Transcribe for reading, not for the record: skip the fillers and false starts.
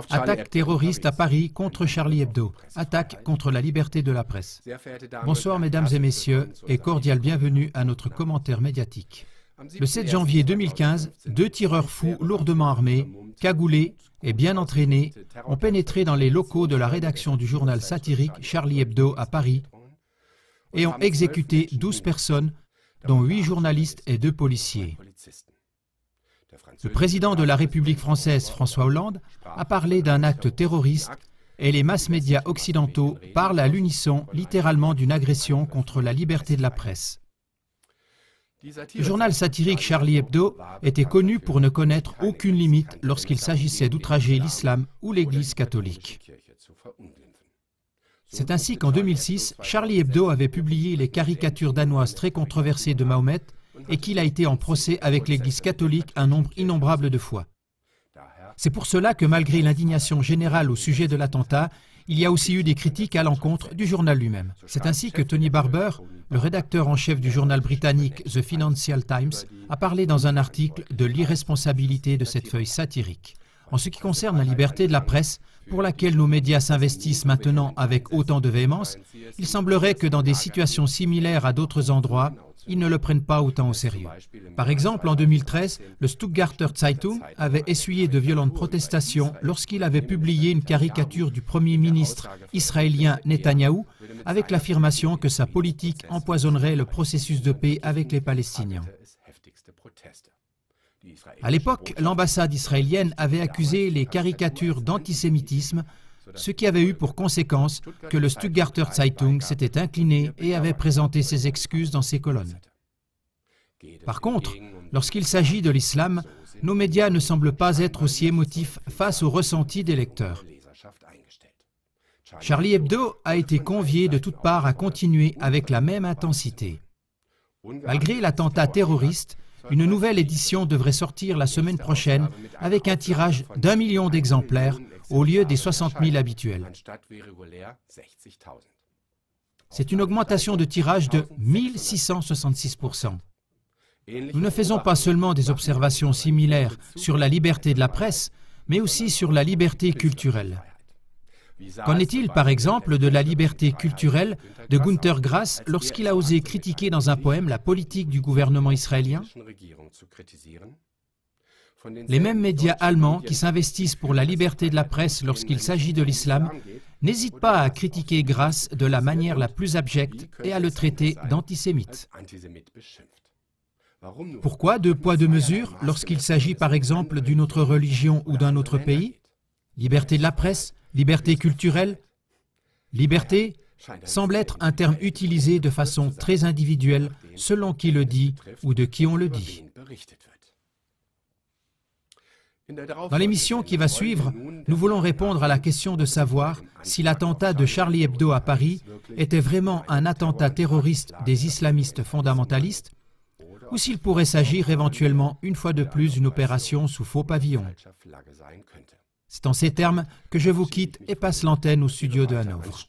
Attaque terroriste à Paris contre Charlie Hebdo. Attaque contre la liberté de la presse. Bonsoir mesdames et messieurs et cordial bienvenue à notre commentaire médiatique. Le 7 janvier 2015, 2 tireurs fous lourdement armés, cagoulés et bien entraînés ont pénétré dans les locaux de la rédaction du journal satirique Charlie Hebdo à Paris et ont exécuté 12 personnes, dont 8 journalistes et 2 policiers. Le président de la République française, François Hollande, a parlé d'un acte terroriste et les masses-médias occidentaux parlent à l'unisson littéralement d'une agression contre la liberté de la presse. Le journal satirique Charlie Hebdo était connu pour ne connaître aucune limite lorsqu'il s'agissait d'outrager l'islam ou l'Église catholique. C'est ainsi qu'en 2006, Charlie Hebdo avait publié les caricatures danoises très controversées de Mahomet et qu'il a été en procès avec l'Église catholique un nombre innombrable de fois. C'est pour cela que malgré l'indignation générale au sujet de l'attentat, il y a aussi eu des critiques à l'encontre du journal lui-même. C'est ainsi que Tony Barber, le rédacteur en chef du journal britannique The Financial Times, a parlé dans un article de l'irresponsabilité de cette feuille satirique. En ce qui concerne la liberté de la presse, pour laquelle nos médias s'investissent maintenant avec autant de véhémence, il semblerait que dans des situations similaires à d'autres endroits, ils ne le prennent pas autant au sérieux. Par exemple, en 2013, le Stuttgarter Zeitung avait essuyé de violentes protestations lorsqu'il avait publié une caricature du Premier ministre israélien Netanyahou avec l'affirmation que sa politique empoisonnerait le processus de paix avec les Palestiniens. À l'époque, l'ambassade israélienne avait accusé les caricatures d'antisémitisme, ce qui avait eu pour conséquence que le Stuttgarter Zeitung s'était incliné et avait présenté ses excuses dans ses colonnes. Par contre, lorsqu'il s'agit de l'islam, nos médias ne semblent pas être aussi émotifs face aux ressentis des lecteurs. Charlie Hebdo a été convié de toutes parts à continuer avec la même intensité. Malgré l'attentat terroriste, une nouvelle édition devrait sortir la semaine prochaine avec un tirage d'1 million d'exemplaires au lieu des 60 000 habituels. C'est une augmentation de tirage de 1666%. Nous ne faisons pas seulement des observations similaires sur la liberté de la presse, mais aussi sur la liberté culturelle. Qu'en est-il, par exemple, de la liberté culturelle de Günter Grass lorsqu'il a osé critiquer dans un poème la politique du gouvernement israélien? Les mêmes médias allemands qui s'investissent pour la liberté de la presse lorsqu'il s'agit de l'islam n'hésitent pas à critiquer Grass de la manière la plus abjecte et à le traiter d'antisémite. Pourquoi 2 poids 2 mesures lorsqu'il s'agit par exemple d'une autre religion ou d'un autre pays? Liberté de la presse, liberté culturelle. Liberté semble être un terme utilisé de façon très individuelle selon qui le dit ou de qui on le dit. Dans l'émission qui va suivre, nous voulons répondre à la question de savoir si l'attentat de Charlie Hebdo à Paris était vraiment un attentat terroriste des islamistes fondamentalistes ou s'il pourrait s'agir éventuellement une fois de plus d'une opération sous faux pavillon. C'est en ces termes que je vous quitte et passe l'antenne au studio de Hanovre.